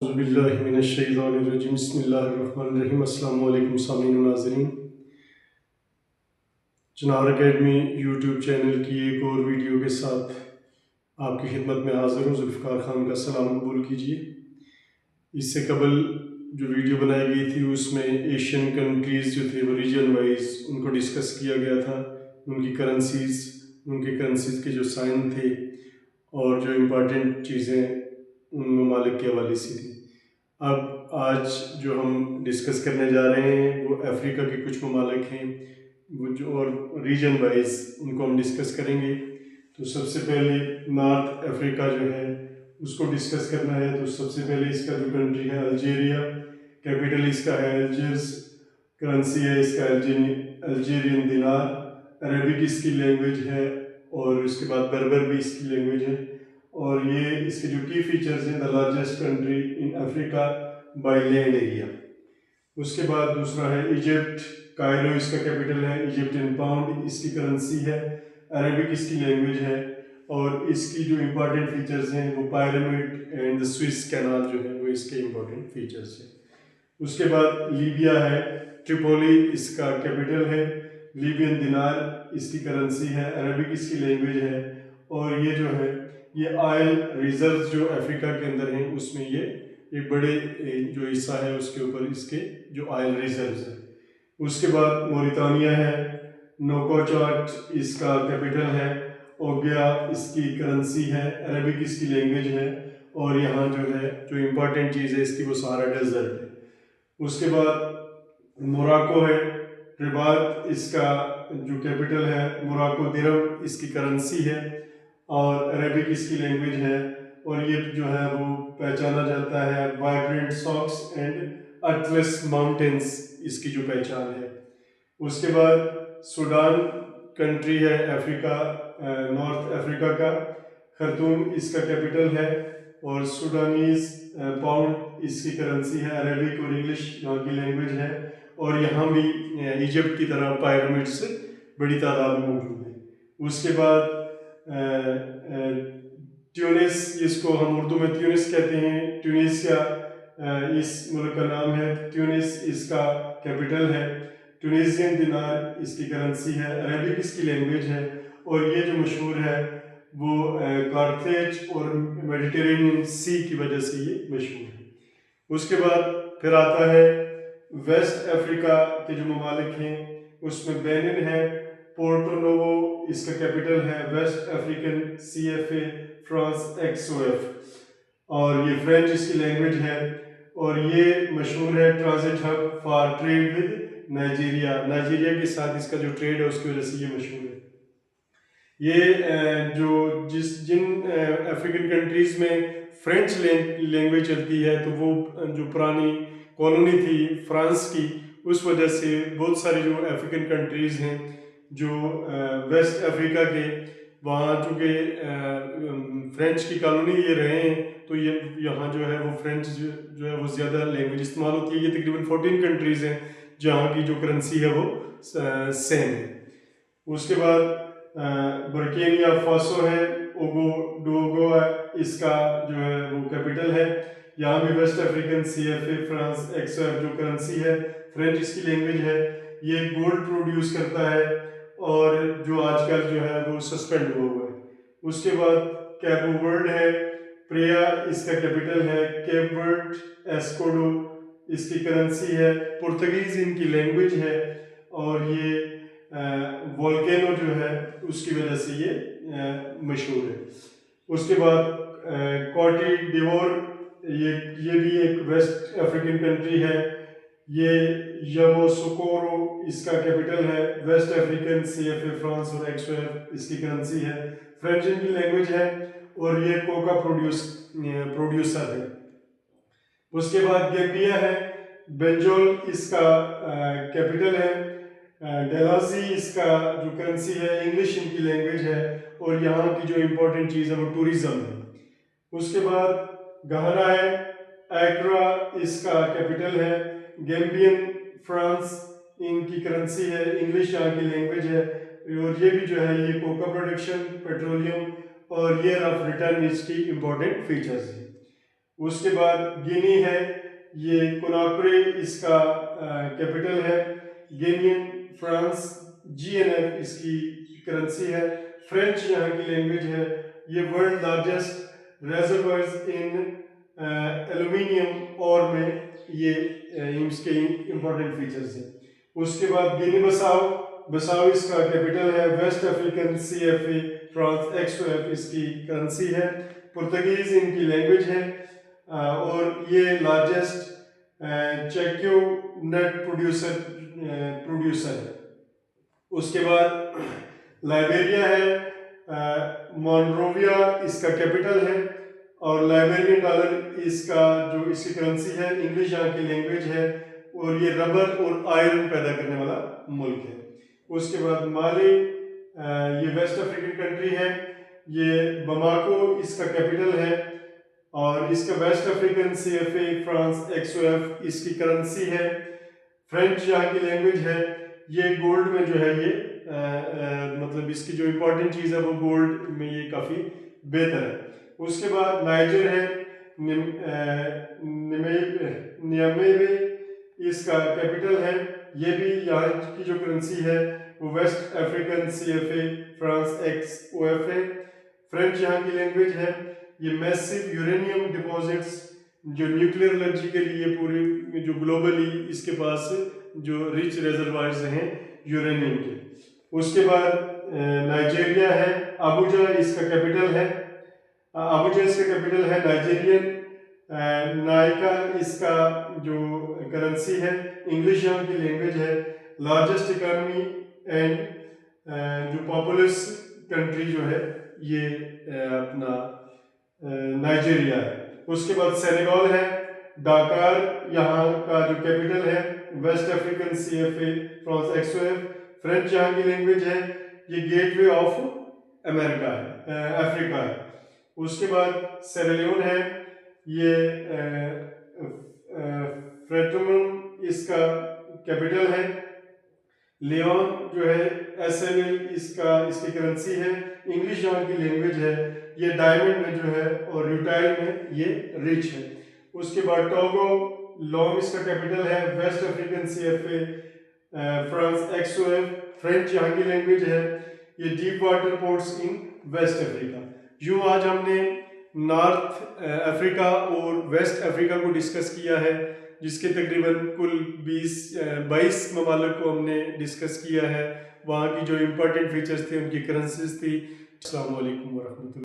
बिस्मिल्लाहिर्रहमानिर्रहीम अस्सलाम वालेकुम सामीन व नाज़रीन। चिनार अकेडमी यूट्यूब चैनल की एक और वीडियो के साथ आपकी खिदमत में हाज़िर हूँ। जुल्फ़िकार खान का सलाम कबूल कीजिए। इससे कबल जो वीडियो बनाई गई थी उसमें एशियन कंट्रीज़ जो थे वो रीजन वाइज उनको डिस्कस किया गया था, उनकी करेंसीज़ के जो साइन थे और जो इम्पॉर्टेंट चीज़ें उन ममालिक के हवाले से थी। अब आज जो हम डिस्कस करने जा रहे हैं वो अफ्रीका के कुछ ममालिक हैं वो जो और रीजन वाइज उनको हम डिस्कस करेंगे। तो सबसे पहले नॉर्थ अफ्रीका जो है उसको डिस्कस करना है। तो सबसे पहले इसका जो कंट्री है अल्जीरिया, कैपिटल इसका है अल्जियर्स, करेंसी है इसका अल्जीरियन दिनार, अरबिक इसकी लैंग्वेज है और उसके बाद बर्बर भी इसकी लैंग्वेज है। और ये इसके जो की फीचर्स हैं, the largest country in Africa by land area. उसके बाद दूसरा है इजिप्ट, कायरो इसका कैपिटल है, इजिप्टियन पाउंड इसकी करेंसी है, अरबिक इसकी लैंग्वेज है और इसकी जो इम्पोर्टेंट फीचर्स हैं वो pyramid and the Swiss canal जो है वो इसके इम्पोर्टेंट फीचर्स हैं। उसके बाद लीबिया है, ट्रिपोली इसका कैपिटल है, लीबियन दिनार इसकी करेंसी है, अरबिक इसकी लैंग्वेज है और ये जो है ये ऑयल रिजर्व जो अफ्रीका के अंदर हैं उसमें ये एक बड़े जो हिस्सा है उसके ऊपर इसके जो ऑयल रिजर्व्स है। उसके बाद मोरितानिया है, नोकोचाट इसका कैपिटल है, ओगिया इसकी करेंसी है, अरबिक इसकी लैंग्वेज है और यहाँ जो है जो इम्पोर्टेंट चीज़ है इसकी वो सहारा डेजर्ट है। उसके बाद मोरक्को है, रबात इसका जो कैपिटल है, मोरक्को दिरहम इसकी करेंसी है और अरबिक इसकी लैंग्वेज है और ये जो है वो पहचाना जाता है vibrant socks and atlas mountains इसकी जो पहचान है। उसके बाद सूडान कंट्री है अफ्रीका, नॉर्थ अफ्रीका का, खर्तूम इसका कैपिटल है और सूडानीज पाउंड इसकी करेंसी है, अरबिक और इंग्लिश यहाँ की लैंग्वेज है और यहाँ भी इजिप्ट की तरह पिरामिड्स बड़ी तादाद में मौजूद है। उसके बाद ट्यूनिस, इसको हम उर्दू में ट्यूनिस कहते हैं, ट्यूनीसिया इस मुल्क का नाम है, ट्यूनिस इसका कैपिटल है, ट्यूनीसियन दिनार इसकी करेंसी है, अरबिक इसकी लैंग्वेज है और ये जो मशहूर है वो कार्थेज और मेडिटेरेनियन सी की वजह से ये मशहूर है। उसके बाद फिर आता है वेस्ट अफ्रीका के जो ममालिक हैं उसमें बेनिन है, पोर्टो नोवो इसका कैपिटल है, West African CFA franc XOF और ये फ्रेंच इसकी लैंग्वेज है और ये मशहूर है transit hub for trade with Nigeria के साथ इसका जो ट्रेड है उसकी वजह से ये मशहूर है। ये जिन अफ्रीकन कंट्रीज़ में फ्रेंच लैंग्वेज चलती है तो वो जो पुरानी कॉलोनी थी फ्रांस की उस वजह से बहुत सारी जो अफ्रीकन कंट्रीज़ हैं जो वेस्ट अफ्रीका के वहाँ चूँकि फ्रेंच की कॉलोनी ये रहे हैं तो ये यहाँ जो है वो फ्रेंच जो है वो ज़्यादा लैंग्वेज इस्तेमाल होती है। ये तकरीबन 14 कंट्रीज़ हैं जहाँ की जो करेंसी है वो सेम है। उसके बाद बुर्किना फासो है, ओगाडोगो इसका जो है वो कैपिटल है, यहाँ भी West African CFA franc XOF जो करेंसी है, फ्रेंच इसकी लैंग्वेज है, ये गोल्ड प्रोड्यूस करता है और जो आजकल जो है वो सस्पेंड हुआ है। उसके बाद कैप वर्ड है, प्रिया इसका कैपिटल है, कैप वर्ड एस्कोडो इसकी करेंसी है, पुर्तगीज इनकी लैंग्वेज है और ये वोल्केनो जो है उसकी वजह से ये मशहूर है। उसके बाद कोटी डिवोर ये भी एक वेस्ट अफ्रीकन कंट्री है, ये यामोसुकोरो इसका कैपिटल है, वेस्ट अफ्रीकन CFA फ्रांस और XOF इसकी करेंसी है, फ्रेंच इनकी लैंग्वेज है और ये कोका प्रोड्यूसर है। उसके बाद गैम्बिया है, बेंजोल इसका कैपिटल है, डेलाजी इसका जो करेंसी है, इंग्लिश इनकी लैंग्वेज है और यहाँ की जो इम्पोर्टेंट चीज़ है वो टूरिज़्म है। उसके बाद घाना है, एक्रा इसका कैपिटल है, गैम्बियन फ्रांस इनकी करेंसी है, इंग्लिश यहाँ की लैंग्वेज है और ये भी जो है ये कोका प्रोडक्शन, पेट्रोलियम और ईयर ऑफ रिटर्न इसकी इम्पोर्टेंट फीचर्स हैं। उसके बाद गिनी है, ये कोनाक्रे इसका कैपिटल है। गिनियन फ्रांस GNF इसकी करेंसी है। फ्रेंच यहाँ की लैंग्वेज है। ये वर्ल्ड लार्जेस्ट रेजर्वायर्स इन एल्यूमिनियम और में ये इसके इंपॉर्टेंट फीचर्स हैं। उसके बाद गिनी बसाओ, बसाओ इसका कैपिटल है। West African CFA franc XOF इसकी करेंसी है। पुर्तगीज इनकी लैंग्वेज है और ये लार्जेस्ट चेक्यो नट प्रोड्यूसर है। उसके बाद लाइबेरिया है, मोनरोविया इसका कैपिटल है और लाइबेरियन डॉलर इसका जो इसकी करेंसी है। इंग्लिश यहाँ की लैंग्वेज है और ये रबर और आयरन पैदा करने वाला मुल्क है। उसके बाद माली, ये वेस्ट अफ्रीकन कंट्री है। ये बमाको इसका कैपिटल है और इसका West African CFA franc XOF इसकी करेंसी है। फ्रेंच यहाँ की लैंग्वेज है। ये गोल्ड में जो है ये मतलब इसकी जो इम्पोर्टेंट चीज़ है वो गोल्ड में ये काफ़ी बेहतर है। उसके बाद नाइजर है, नियामे इसका कैपिटल है। ये भी यहाँ की जो करेंसी है वो West African CFA franc XOF है। फ्रेंच यहाँ की लैंग्वेज है। ये मैसिव यूरेनियम डिपॉजिट्स जो न्यूक्लियर एनर्जी के लिए पूरी जो ग्लोबली इसके पास जो रिच रिजर्वायर्स हैं यूरेनियम के। उसके बाद नाइजीरिया है, अबुजा इसका कैपिटल है। अबुजा इसका कैपिटल है। नाइजीरियन नाइका इसका जो करेंसी है। इंग्लिश यहाँ की लैंग्वेज है। लार्जेस्ट इकोनॉमी एंड जो पॉपुलस कंट्री जो है ये अपना नाइजीरिया है। उसके बाद सेनेगल है। डाकार यहाँ का जो कैपिटल है। West African CFA franc XOF। French यहाँ की लैंग्वेज है। ये गेटवे ऑफ अमेरिका है, अफ्रीका है। उसके बाद सेरेलियोन है। ये फ्रेटोमन इसका कैपिटल है। लियोन जो है SLL इसकी करेंसी है। इंग्लिश यहाँ की लैंग्वेज है। ये डायमंड में जो है और यूटाइल में ये रिच है। उसके बाद टोगो, लोम इसका कैपिटल है। West African CFA franc XOF। French यहाँ की लैंग्वेज है। ये deep water ports in West Africa. यूँ आज हमने नॉर्थ अफ्रीका और वेस्ट अफ्रीका को डिस्कस किया है, जिसके तकरीबन कुल 22 ममालिक को हमने डिस्कस किया है। वहाँ की जो इम्पोर्टेंट फीचर्स थे, उनकी करेंसीज थी। अस्सलाम वालेकुम वरहमतुल्लाह।